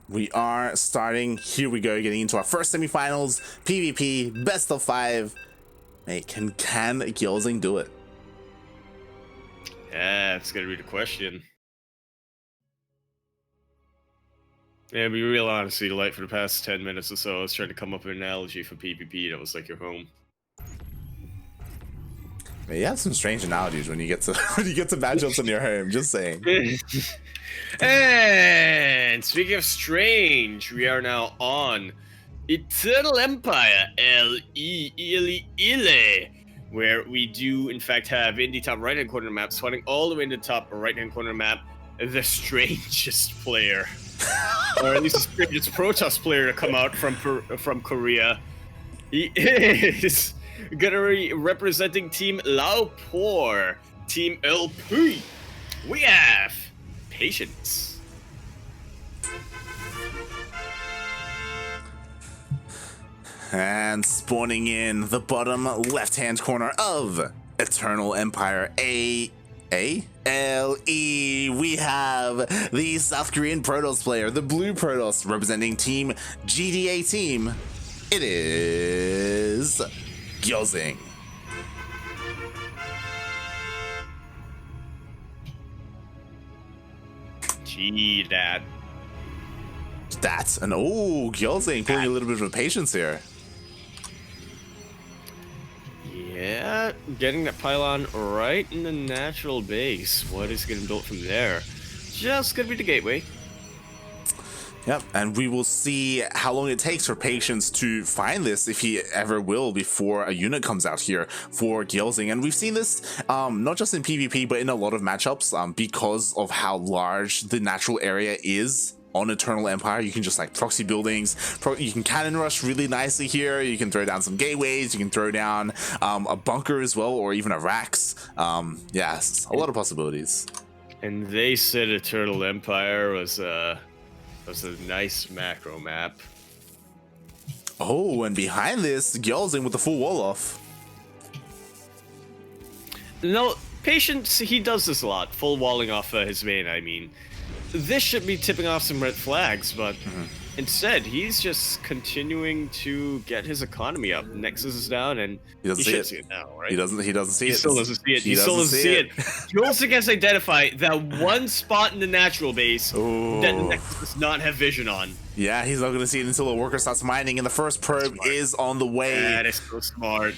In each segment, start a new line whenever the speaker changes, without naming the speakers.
We are starting. Here we go, getting into our first semifinals. PvP, best of 5. Hey, can Gyulzzing do it?
Yeah, it's gonna be the question. Yeah, to be real honestly, like for the past 10 minutes or so, I was trying to come up with an analogy for PvP that was like your home.
Man, you have some strange analogies when you get to matchups in your home. Just saying.
And speaking of strange, we are now on Eternal Empire Ile, where we do in fact have in the top right hand corner map, spawning all the way in the top right hand corner map, the strangest player, or at least the strangest Pro Tour player to come out from Korea. He is gonna be representing Team Laopor, Team LP. We have Patience.
And spawning in the bottom left-hand corner of Eternal Empire ALE, we have the South Korean Protoss player, the Blue Protoss, representing Team GDA Team. It is Gyulzzing.
Gee,
That's an Gyulzzing pulling a little bit of patience here.
Yeah, getting that pylon right in the natural base. What is getting built from there? Just gonna be the gateway.
Yep, and we will see how long it takes for Patience to find this, if he ever will, before a unit comes out here for Gyulzzing. And we've seen this not just in PvP, but in a lot of matchups, because of how large the natural area is on Eternal Empire. You can just like proxy buildings, you can cannon rush really nicely here, you can throw down some gateways, you can throw down a bunker as well, or even a Rax. Yes, a lot of possibilities.
And they said Eternal Empire was a nice macro map.
Oh, and behind this, Gyulzzing with the full wall off.
No, Patience, he does this a lot. Full walling off his main, I mean. This should be tipping off some red flags, but instead, he's just continuing to get his economy up. Nexus is down, and he should see it now, right?
He doesn't see it.
He still doesn't see it. He still doesn't see it. He also gets identify that one spot in the natural base that the Nexus does not have vision on.
Yeah, he's not going to see it until a worker starts mining, and the first probe is on the way.
That is so smart.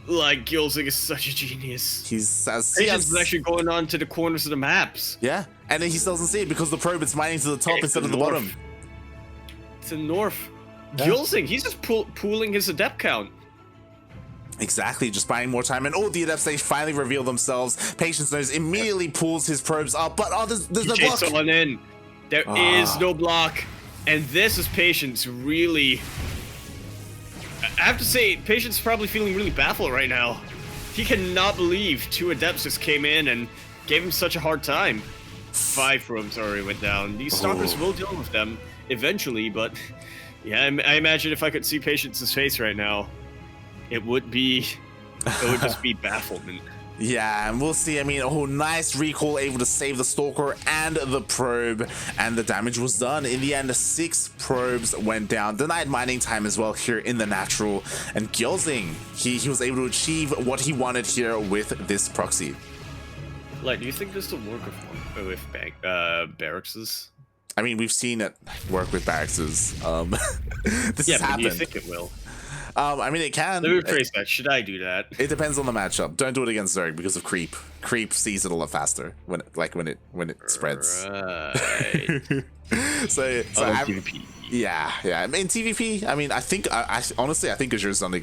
Like, Gyulzzing is such a genius. Patience is actually going on to the corners of the maps.
Yeah, and then he still doesn't see it because the probe is mining to the top instead of the bottom.
It's the north. Yeah. Gyulzzing, he's just pooling his adept count.
Exactly, just buying more time, and all the adepts, they finally reveal themselves. Patience knows, immediately pulls his probes up, but there's no block.
Someone in. There is no block, and this is Patience really. I have to say, Patience is probably feeling really baffled right now. He cannot believe 2 adepts just came in and gave him such a hard time. 5 probes already went down. These stalkers will deal with them eventually, but yeah, I imagine if I could see Patience's face right now, it would just be bafflement.
Yeah, and we'll see. I mean, nice recall, able to save the Stalker and the probe, and the damage was done. In the end, 6 probes went down. Denied mining time as well here in the natural. And Gyulzzing, he was able to achieve what he wanted here with this proxy.
Like, do you think this will work with barracks?
I mean, we've seen it work with barracks. This has happened.
Do you think it will?
I mean, it can.
Let me rephrase that. Should I do that?
It depends on the matchup. Don't do it against Zerg because of creep. Creep sees it a lot faster when it spreads.
Right.
so
PvP.
Yeah. I mean, TVP. I mean, I think honestly, I think Azure's done it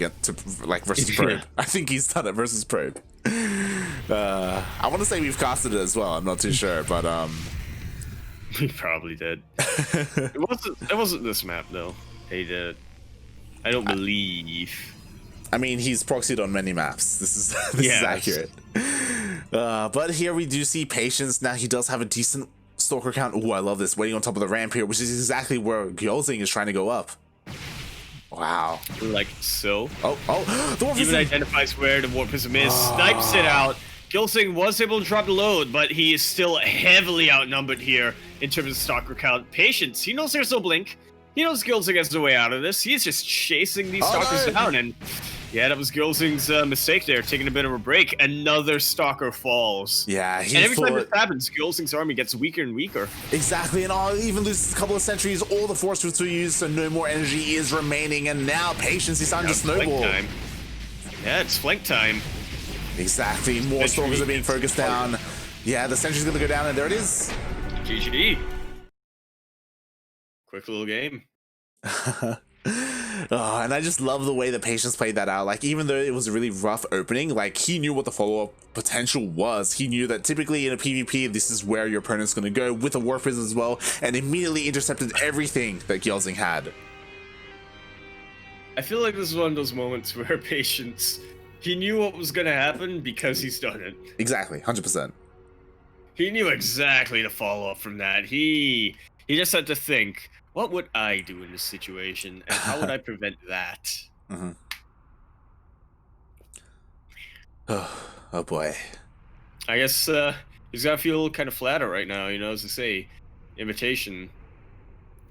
versus Probe. I think he's done it versus Probe. I want to say we've casted it as well. I'm not too sure, but
we probably did. It wasn't this map though. He did. I don't believe.
I mean, he's proxied on many maps. This is accurate. But here we do see Patience. Now he does have a decent Stalker count. Oh, I love this. Waiting on top of the ramp here, which is exactly where Gyulzzing is trying to go up. Wow.
Like so.
Oh. The
even identifies where the Warpism is. Snipes it out. Gyulzzing was able to drop the load, but he is still heavily outnumbered here in terms of stalker count. Patience, he knows there's no blink. He knows Gyulzzing has the way out of this. He's just chasing these stalkers down, and yeah, that was Gyulzzing's mistake there, taking a bit of a break. Another stalker falls.
Yeah,
and every time this happens, Gyulzzing's army gets weaker and weaker.
Exactly, and even loses a couple of sentries, all the force was used, so no more energy is remaining, and now Patience is starting to snowball.
Time. Yeah, it's flank time.
Exactly, more stalkers are being focused down. Yeah, the sentry's gonna go down, and there it is.
GG. Quick little game.
Oh, and I just love the way the Patience played that out. Like, even though it was a really rough opening, like, he knew what the follow-up potential was. He knew that typically in a PvP, this is where your opponent's going to go with a War Prison as well, and immediately intercepted everything that Gyulzzing had.
I feel like this is one of those moments where Patience, he knew what was going to happen because he's done it.
Exactly, 100%.
He knew exactly the follow-up from that. He just had to think, what would I do in this situation, and how would I prevent that?
Mm-hmm. Oh boy.
I guess he's got to feel kind of flattered right now, you know, as they say, innovation.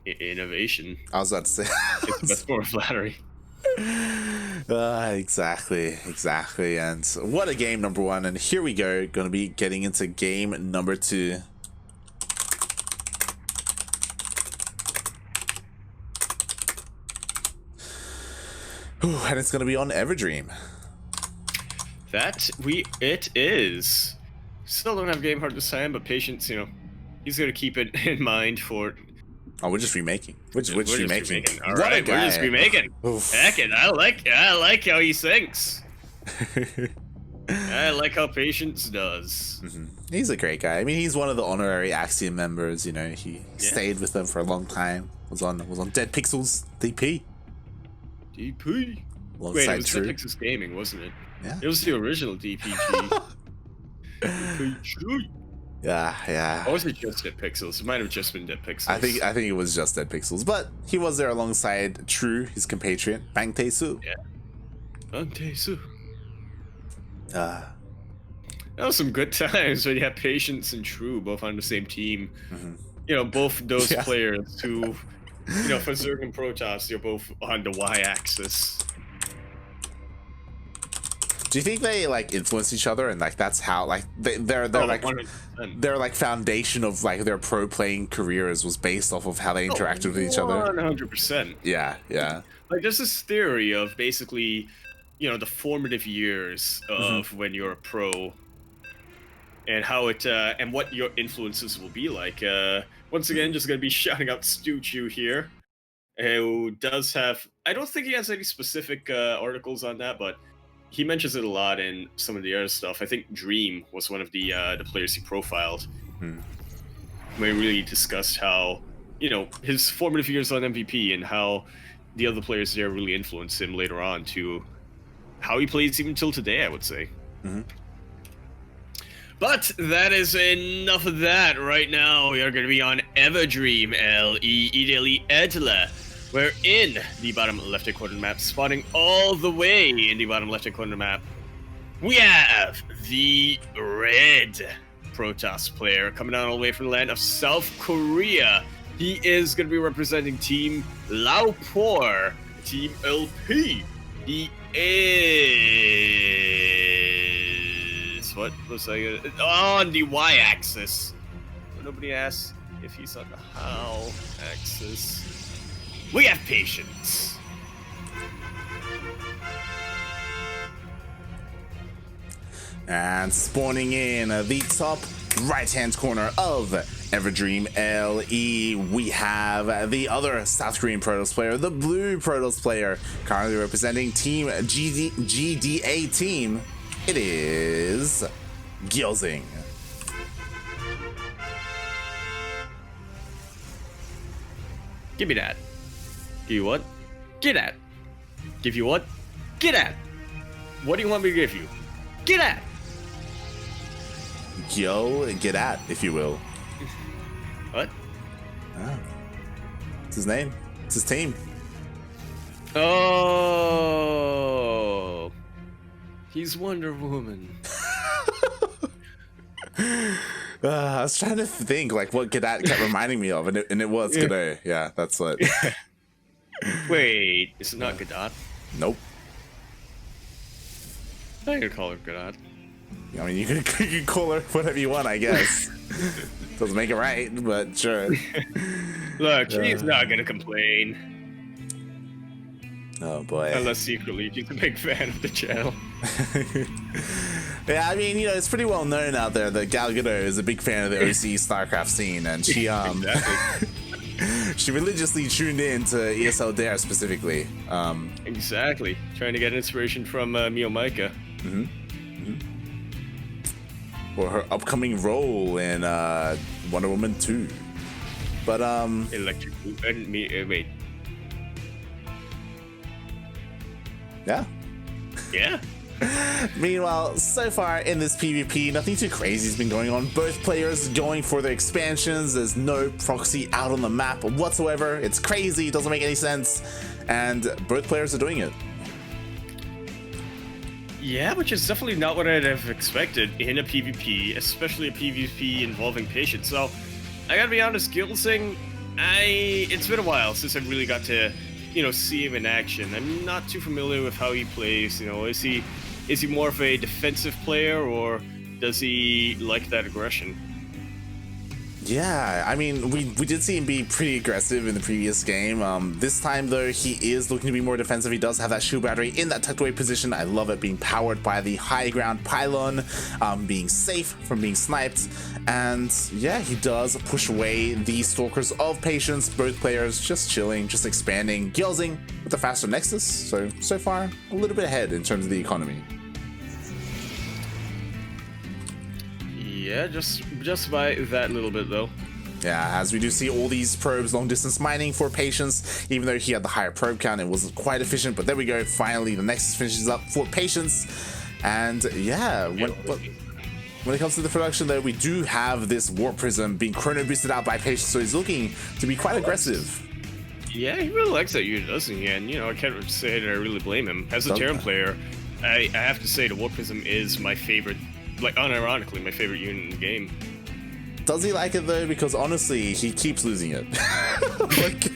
I was about to say.
It's the best form of flattery.
Exactly. And what a game, number one. And here we go. Going to be getting into game number 2. And it's going to be on Everdream.
It is. Still don't have game hard this time, but Patience, you know, he's going to keep it in mind for...
Oh, we're just remaking. We're just remaking.
All right, we're just remaking. Heck it, I like how he thinks. I like how Patience does.
Mm-hmm. He's a great guy. I mean, he's one of the honorary Axiom members. You know, he stayed with them for a long time. Was on Dead Pixels DP.
DP. Wait, it was Dead Pixels Gaming, wasn't it?
Yeah.
It was the original DPG.
Yeah.
Or was it just Dead Pixels? It might have just been Dead Pixels.
I think it was just Dead Pixels, but he was there alongside True, his compatriot, Bang Tae-soo.
Yeah. Bang Tae-soo.
That
was some good times when you had Patience and True both on the same team.
Mm-hmm.
You know, both those players who, you know, for Zerg and Protoss, they're both on the Y-axis.
Do you think they like influence each other, and like that's how like they're like 100%. Their like foundation of like their pro playing careers was based off of how they interacted with each other?
100%.
Yeah.
Like there's this theory of basically, you know, the formative years of when you're a pro, and how it and what your influences will be like. Once again, just gonna be shouting out Stu Chu here, who does have. I don't think he has any specific articles on that, but he mentions it a lot in some of the other stuff. I think Dream was one of the players he profiled. Where he really discussed how, you know, his formative years on MVP and how the other players there really influenced him later on to how he plays even till today, I would say. But that is enough of that. Right now, we are going to be on Everdream L.E. Ideli Edla. We're in the bottom left-hand corner map, spawning all the way in the bottom left-hand corner map. We have the red Protoss player coming down all the way from the land of South Korea. He is going to be representing Team Laopor, Team LP. He is... What was I gonna... On the Y-axis. Nobody asks if he's on the how axis. We have Patience.
And spawning in the top right-hand corner of Everdream LE, we have the other South Korean Protoss player, the blue Protoss player, currently representing Team GDA team. It is Gyulzzing.
Give me that. Give you what? Get at. Give you what? Get at. What do you want me to give you? Get at.
Yo, get at, if you will.
What?
Ah. It's his name. It's his team.
Oh. He's Wonder Woman.
I was trying to think like what Godot kept reminding me of, and it was Godot. Yeah, that's what.
Wait, is it not Godot?
Nope.
I'm gonna call her Godot.
I mean, you can call her whatever you want, I guess. Doesn't make it right, but sure.
Look, she's not gonna complain.
Oh boy.
Unless secretly she's a big fan of the channel.
Yeah, I mean, you know, it's pretty well known out there that Gal Gadot is a big fan of the OC StarCraft scene, and she
Exactly.
she religiously tuned in to ESL Dare specifically.
Exactly. Trying to get inspiration from Mio Micah.
For her upcoming role in Wonder Woman 2. But
Electric wait.
yeah.
Yeah.
Meanwhile, so far in this PvP, nothing too crazy has been going on. Both players going for their expansions. There's no proxy out on the map whatsoever. It's crazy, doesn't make any sense. And both players are doing it.
Yeah, which is definitely not what I'd have expected in a PvP, especially a PvP involving patience. So, I gotta be honest, Gyulzzing, it's been a while since I really got to, you know, see him in action. I'm not too familiar with how he plays. You know, is he more of a defensive player, or does he like that aggression?
Yeah, I mean, we did see him be pretty aggressive in the previous game. This time, though, he is looking to be more defensive. He does have that shield battery in that tucked away position. I love it, being powered by the high ground pylon, being safe from being sniped. And yeah, he does push away the Stalkers of Patience. Both players just chilling, just expanding. Gyulzzing with the faster Nexus. So far, a little bit ahead in terms of the economy.
Yeah, just by that little bit, though.
Yeah, as we do see all these probes, long distance mining for Patience. Even though he had the higher probe count, it wasn't quite efficient, but there we go. Finally, the Nexus finishes up for Patience. And yeah, when it comes to the production, though, we do have this Warp Prism being chrono boosted out by Patience, so he's looking to be quite aggressive.
Yeah, he really likes that unit, doesn't he? And, you know, I can't say that I really blame him. As a Terran player, I have to say the Warp Prism is my favorite, like, unironically, my favorite unit in the game.
Does he like it, though? Because, honestly, he keeps losing it. Like,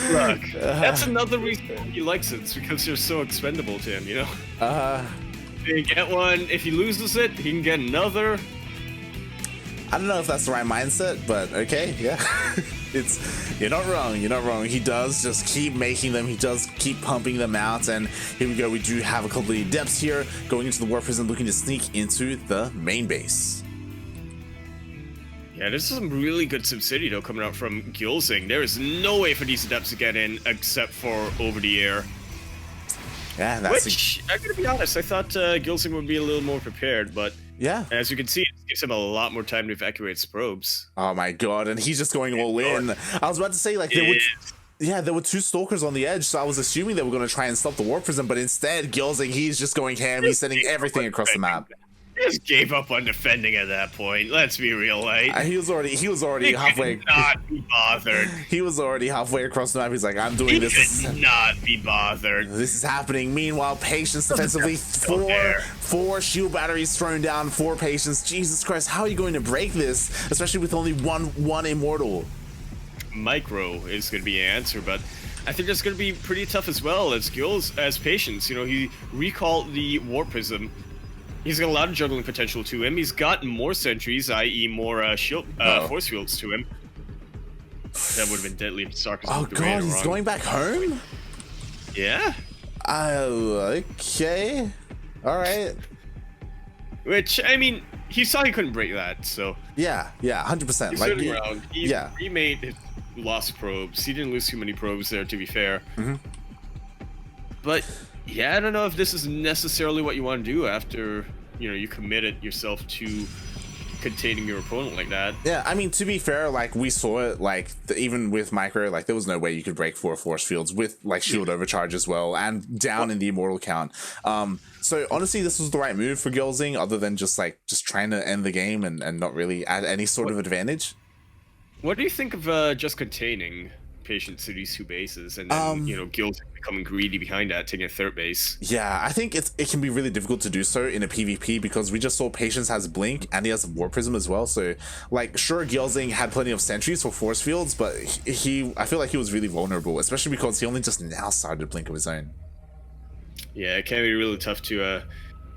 Look, that's another reason he likes it. It's because they're so expendable to him, you know? He get one, if he loses it, he can get another.
I don't know if that's the right mindset, but okay, yeah. You're not wrong. He does just keep making them, he does keep pumping them out, and here we go, we do have a couple of depths here, going into the Warp Prison, looking to sneak into the main base.
Yeah, there's some really good SimCity though coming out from Gyulzzing. There is no way for these adepts to get in except for over the air.
Yeah, that's
which, I'm gonna be honest, I thought Gyulzzing would be a little more prepared, but
yeah,
as you can see, it gives him a lot more time to evacuate his probes.
Oh my god, and he's just going all in. I was about to say, like, there were two Stalkers on the edge, so I was assuming they were going to try and stop the Warp Prism, but instead, Gyulzzing, he's just going ham, he's sending everything across the map.
Just gave up on defending at that point. Let's be real, like
he was already halfway.
Not be bothered.
He was already halfway across the map. He's like, I'm doing this.
Could not be bothered.
This is happening. Meanwhile, Patience defensively, four shield batteries thrown down for Patience. Jesus Christ, how are you going to break this? Especially with only one immortal.
Micro is going to be an answer, but I think that's going to be pretty tough as well as Patience. You know, he recalled the Warp Prism. He's got a lot of juggling potential to him. He's got more sentries, i.e. more force fields to him. That would have been deadly if StarCraft.
Oh god, he's going back home?
Yeah.
Okay. Alright.
Which, I mean, he saw he couldn't break that, so...
Yeah, 100%.
He's
like,
around. He remade his lost probes. He didn't lose too many probes there, to be fair. But... yeah, I don't know if this is necessarily what you want to do after, you know, you committed yourself to containing your opponent like that.
Yeah, I mean, to be fair, like, we saw it, like, even with Micro, like, there was no way you could break 4 force fields with, like, shield overcharge as well, and down in the immortal count. So, honestly, this was the right move for Gyulzzing, other than just trying to end the game and not really add any sort of advantage.
What do you think of just containing Patience to these 2 bases, and then Gyulzzing becoming greedy behind that, taking a 3rd base.
Yeah, I think it can be really difficult to do so in a PvP because we just saw Patience has Blink and he has Warp Prism as well. So, like, sure, Gyulzzing had plenty of sentries for force fields, but I feel like he was really vulnerable, especially because he only just now started to Blink of his own.
Yeah, it can be really tough to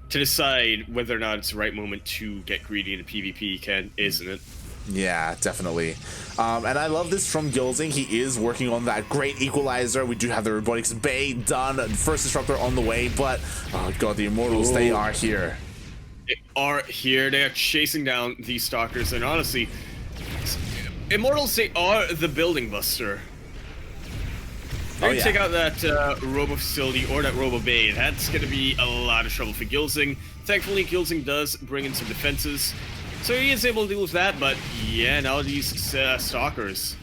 decide whether or not it's the right moment to get greedy in a PvP, isn't it?
Yeah, definitely. And I love this from Gyulzzing. He is working on that great equalizer. We do have the Robotics Bay done. First Disruptor on the way, but oh god, the Immortals, they are here.
They are here. They are chasing down these Stalkers, and honestly, Immortals, they are the building buster. They're gonna take out that Robo Facility or that Robo Bay. That's gonna be a lot of trouble for Gyulzzing. Thankfully, Gyulzzing does bring in some defenses, so he is able to deal with that, but yeah, now these Stalkers,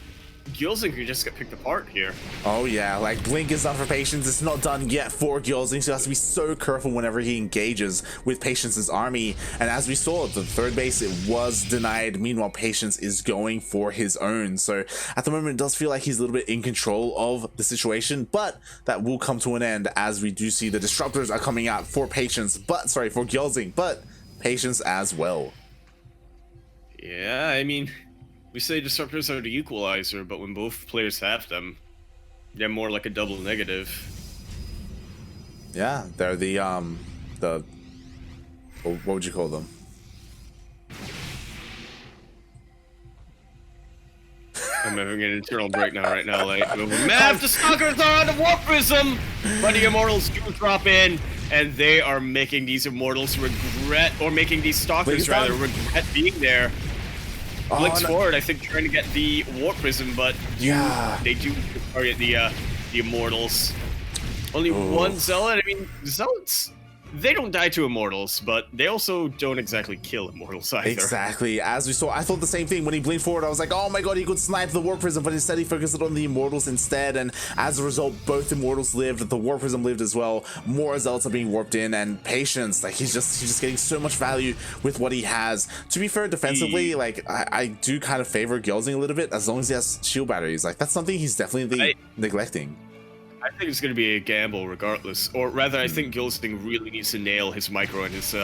Gyulzzing could just get picked apart here.
Oh yeah, like Blink is done for Patience. It's not done yet for Gyulzzing, so he has to be so careful whenever he engages with Patience's army. And as we saw, the 3rd base, it was denied. Meanwhile, Patience is going for his own. So at the moment, it does feel like he's a little bit in control of the situation, but that will come to an end as we do see the Disruptors are coming out for Patience, for Gyulzzing, but Patience as well.
Yeah, I mean, we say Disruptors are the equalizer, but when both players have them, they're more like a double negative.
Yeah, they're the what would you call them?
I'm having an internal breakdown right now, like, Mav, the Stalkers are on the Warp Prism! But the Immortals do drop in, and they are making these Immortals regret, or making these Stalkers rather, regret being there. Blinks forward, I think, trying to get the Warp Prism, but they do target the Immortals. Only one Zealot. I mean, Zealots, they don't die to Immortals, but they also don't exactly kill Immortals either.
Exactly. As we saw, I thought the same thing when he blinked forward. I was like, oh my god, he could snipe the Warp Prism, but instead he focused on the Immortals instead, and as a result, both Immortals lived, the Warp Prism lived as well. More Zealots are being warped in, and Patience, like, he's just getting so much value with what he has. To be fair, defensively, like, I do kind of favor Gyulzzing a little bit, as long as he has shield batteries. Like, that's something he's definitely neglecting.
I think it's going to be a gamble regardless, or rather, I think Gyulzzing really needs to nail his micro and his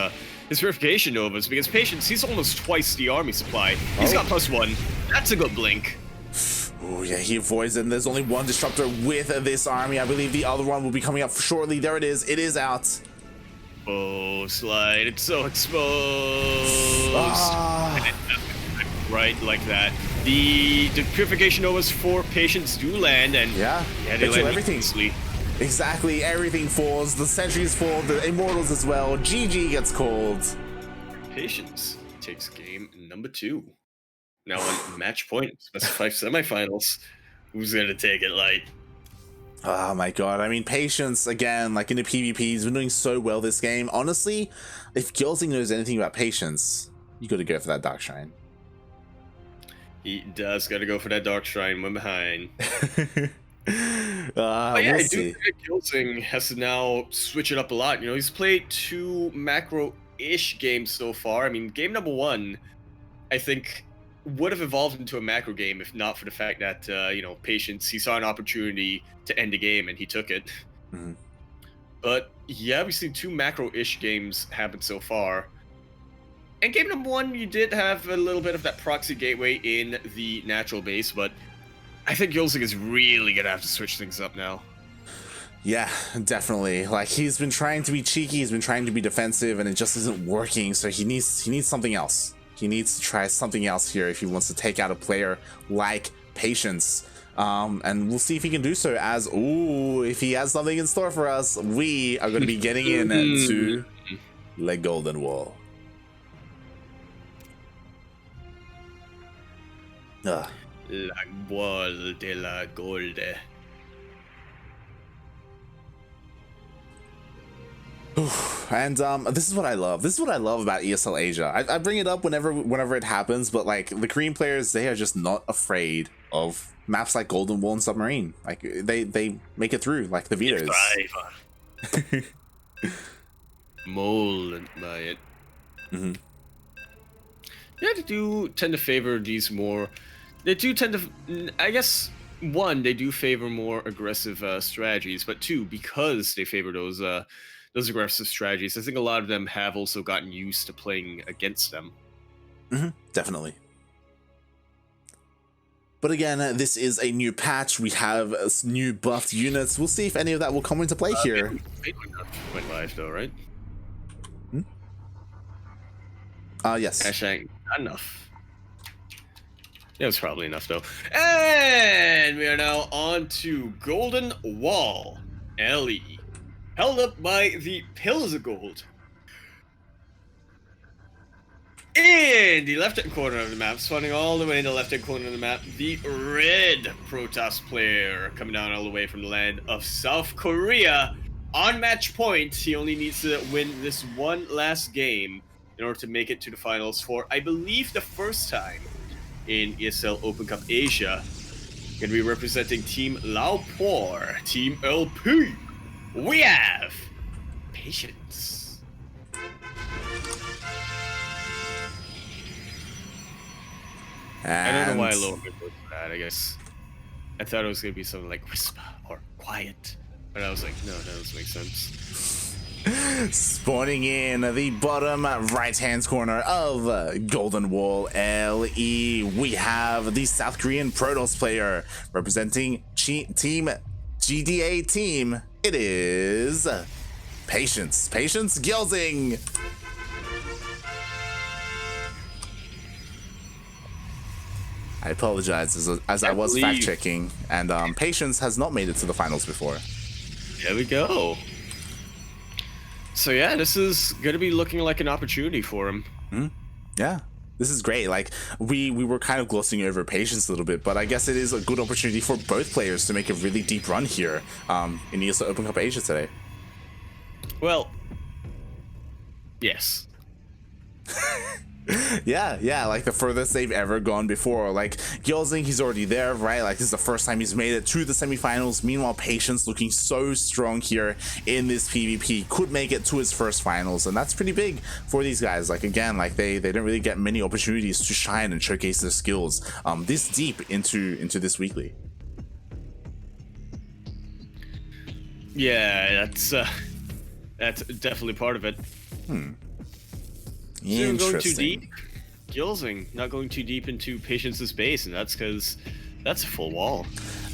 Purification Novas, because Patience, he's almost twice the army supply. He's got +1. That's a good blink.
Oh yeah, he avoids it, and there's only one Disruptor with this army. I believe the other one will be coming up shortly. There it is. It is out.
Oh, Slide, it's so exposed. Right, like that. The Purification Novas for Patience do land, and they land everything.
Exactly, everything falls. The sentries fall, the Immortals as well. GG gets called.
Patience takes game number 2. Now on match point, specified semifinals. Who's gonna take it, like?
Oh my god, I mean, Patience, again, like in the PvP, he's been doing so well this game. Honestly, if Gyulzzing knows anything about Patience, you gotta go for that Dark Shrine.
He does gotta go for that Dark Shrine when behind.
I do
think Gyulzzing has to now switch it up a lot. You know, he's played 2 macro-ish games so far. I mean, game number 1, I think, would have evolved into a macro game if not for the fact that, you know, Patience, he saw an opportunity to end the game and he took it. But yeah, we've seen 2 macro-ish games happen so far. And game number 1, you did have a little bit of that proxy gateway in the natural base, but I think Gyulzzing is really gonna have to switch things up now.
Yeah, definitely. Like, he's been trying to be cheeky, he's been trying to be defensive, and it just isn't working, so he needs something else. He needs to try something else here if he wants to take out a player like Patience. And we'll see if he can do so, as, if he has something in store for us, we are going to be getting in to Le Golden Wall.
La Wall de la Golde.
And this is what I love. This is what I love about ESL Asia. I bring it up whenever it happens, but like the Korean players, they are just not afraid of maps like Golden Wall and Submarine. Like they make it through, like the Vitos.
Molded by it. Yeah, they do tend to favor these more. They do tend to, I guess, one, they do favor more aggressive strategies, but two, because they favor those aggressive strategies, I think a lot of them have also gotten used to playing against them.
Definitely. But again, this is a new patch. We have new buffed units. We'll see if any of that will come into play here.
Went live though, right?
Yes.
Hashtag not enough. It was probably enough though. And we are now on to Golden Wall LE, held up by the Pillars of Gold. In the left-hand corner of the map, spawning all the way in the left-hand corner of the map, the red Protoss player coming down all the way from the land of South Korea. On match point, he only needs to win this one last game in order to make it to the finals for, I believe, the first time in ESL Open Cup Asia. Going to be representing Team Laopor, Team LP. We have Patience. I don't know why I lowered it for that, I guess. I thought it was going to be something like whisper or quiet. But I was like, no, that doesn't make sense.
Spawning in the bottom right-hand corner of Golden Wall LE, we have the South Korean Protoss player representing Team GDA Team. It is Patience Gyulzzing. I apologize as I was fact-checking, and Patience has not made it to the finals before.
There we go. So yeah, this is going to be looking like an opportunity for him.
Yeah, this is great. Like, we were kind of glossing over Patience a little bit, but I guess it is a good opportunity for both players to make a really deep run here in ESL Open Cup Asia today.
Well, yes.
Yeah, like the furthest they've ever gone before. Like, Gyulzzing, he's already there, right? Like, this is the first time he's made it to the semifinals. Meanwhile, Patience looking so strong here in this PvP, could make it to his first finals, and that's pretty big for these guys. Like, again, like they don't really get many opportunities to shine and showcase their skills this deep into this weekly.
Yeah, that's definitely part of it.
Interesting.
Going too deep. Gyulzzing not going too deep into Patience's base, and that's because that's a full wall.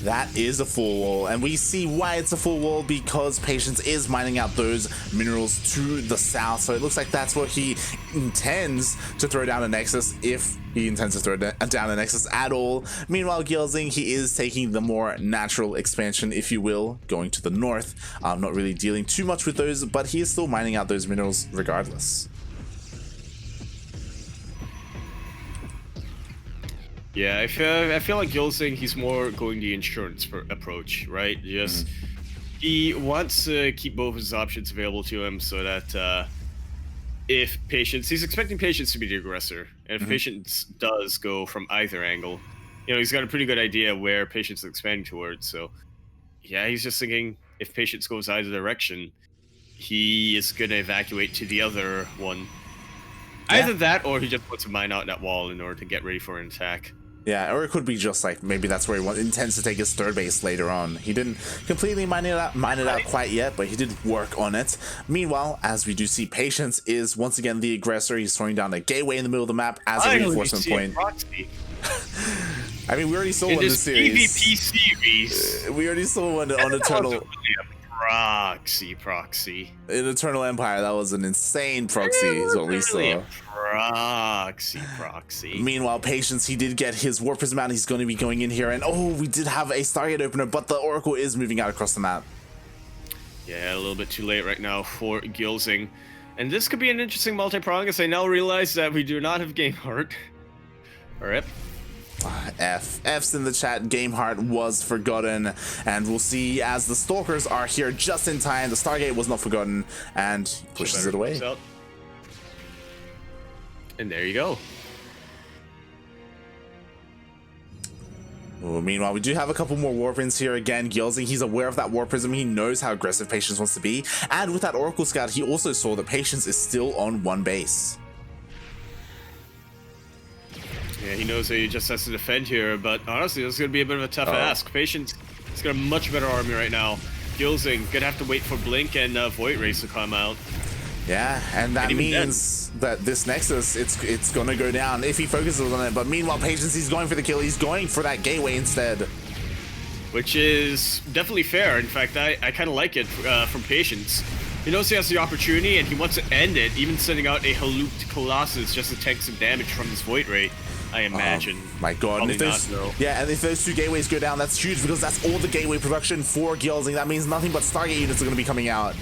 That is a full wall, and we see why it's a full wall, because Patience is mining out those minerals to the south, so it looks like that's what he intends to throw down a Nexus, if he intends to throw down a Nexus at all. Meanwhile, Gyulzzing, he is taking the more natural expansion, if you will, going to the north, not really dealing too much with those, but he is still mining out those minerals regardless.
Yeah, I feel like Gyulzzing, he's more going the insurance approach, right? Just he wants to keep both his options available to him, so that if Patience, he's expecting Patience to be the aggressor, and if Patience does go from either angle, you know, he's got a pretty good idea where Patience is expanding towards. So yeah, he's just thinking if Patience goes either direction, he is gonna evacuate to the other one. Yeah. Either that, or he just wants to mine out that wall in order to get ready for an attack.
Yeah, or it could be just like maybe that's where he intends to take his third base later on. He didn't completely mine it out quite yet, but he did work on it. Meanwhile, as we do see, Patience is once again the aggressor. He's throwing down a gateway in the middle of the map as a reinforcement point. I mean, we already saw one in the series.
PvP series.
We already saw one on Eternal.
Proxy.
In Eternal Empire, that was an insane proxy, is what we saw.
Proxy.
Meanwhile, Patience, he did get his War Prism out. He's going to be going in here, and oh, we did have a Stargate opener, but the Oracle is moving out across the map.
Yeah, a little bit too late right now for Gyulzzing. And this could be an interesting multi-prong, as I now realize that we do not have Game Heart. RIP.
F's in the chat. Game Heart was forgotten, and we'll see as the Stalkers are here just in time. The Stargate was not forgotten, and pushes it away.
And there you go.
Well, meanwhile, we do have a couple more Warpins here. Again, Gyulzzing, he's aware of that War Prism. He knows how aggressive Patience wants to be, and with that Oracle Scout, he also saw that Patience is still on one base.
Yeah, he knows that he just has to defend here, but honestly, this is going to be a bit of a tough ask. Patience has got a much better army right now. Gyulzzing gonna have to wait for Blink and Void Race to come out.
Yeah, and that means that this Nexus, it's gonna go down if he focuses on it. But meanwhile, Patience, he's going for the kill. He's going for that gateway instead.
Which is definitely fair. In fact, I kind of like it from Patience. He knows he has the opportunity and he wants to end it, even sending out a Haluked Colossus just to tank some damage from this Void Ray, I imagine.
My god, and if and if those 2 gateways go down, that's huge because that's all the gateway production for Gyulzzing. That means nothing but Stargate units are going to be coming out.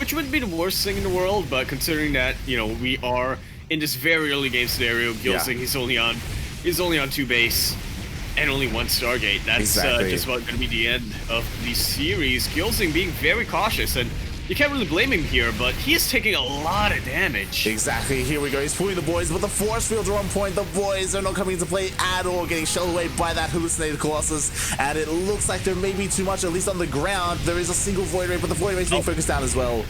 Which wouldn't be the worst thing in the world, but considering that, you know, we are in this very early game scenario, Gyulzzing, he's only on 2 base and only 1 Stargate. That's just about going to be the end of the series. Gyulzzing being very cautious, and you can't really blame him here, but he is taking a lot of damage.
Exactly. Here we go. He's pulling the boys, but the force fields are on point. The boys are not coming into play at all, getting shelled away by that hallucinated Colossus. And it looks like there may be too much, at least on the ground. There is a single Void Ray, but the Void Ray is being focused down as well.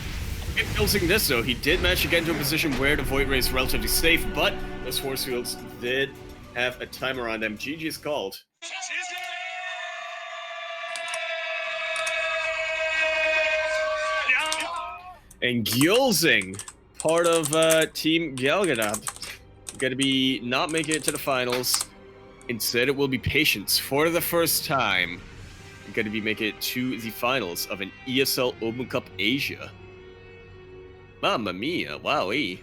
Gyulzzing this, though, he did manage to get into a position where the Void Ray is relatively safe, but those force fields did have a timer on them. GG is called. And Gyulzzing, part of Team Galgadab, gonna be not making it to the finals. Instead, it will be Patience for the first time. Gonna be making it to the finals of an ESL Open Cup Asia. Mamma mia, wowee.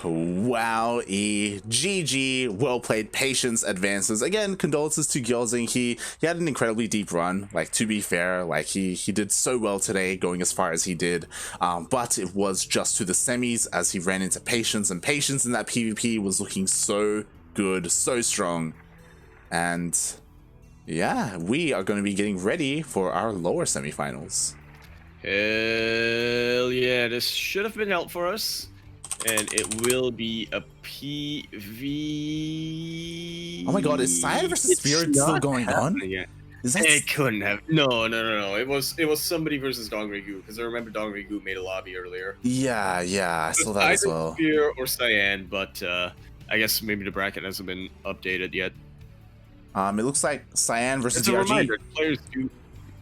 Wowie. GG. Well played. Patience advances. Again, condolences to Gyulzzing. He had an incredibly deep run. Like, to be fair, like he did so well today, going as far as he did. But it was just to the semis as he ran into Patience, and Patience in that PvP was looking so good, so strong. And yeah, we are going to be getting ready for our lower semifinals.
Hell yeah, this should have been out for us. And it will be a PV.
Oh my god, is Cyan versus Spirit still going on?
Is that... It couldn't have. No. It was somebody versus Dongrygu, because I remember Dongrygu made a lobby earlier.
Yeah, I saw that as well.
Spear or Cyan, but I guess maybe the bracket hasn't been updated yet.
It looks like Cyan versus
DRG.
DRG.
Reminder, players do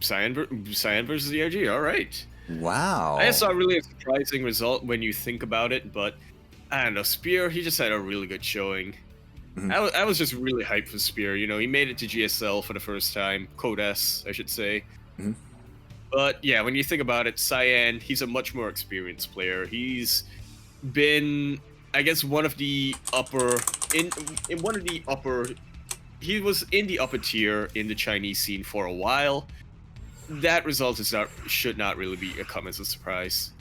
Cyan versus DRG. All right.
Wow.
I saw really a surprising result when you think about it, but I don't know. Spear, he just had a really good showing. I was just really hyped for Spear. You know, he made it to GSL for the first time. Code S, I should say. But yeah, when you think about it, Cyan, he's a much more experienced player. He's been, I guess, one of the upper he was in the upper tier in the Chinese scene for a while. That result should not really be come as a surprise.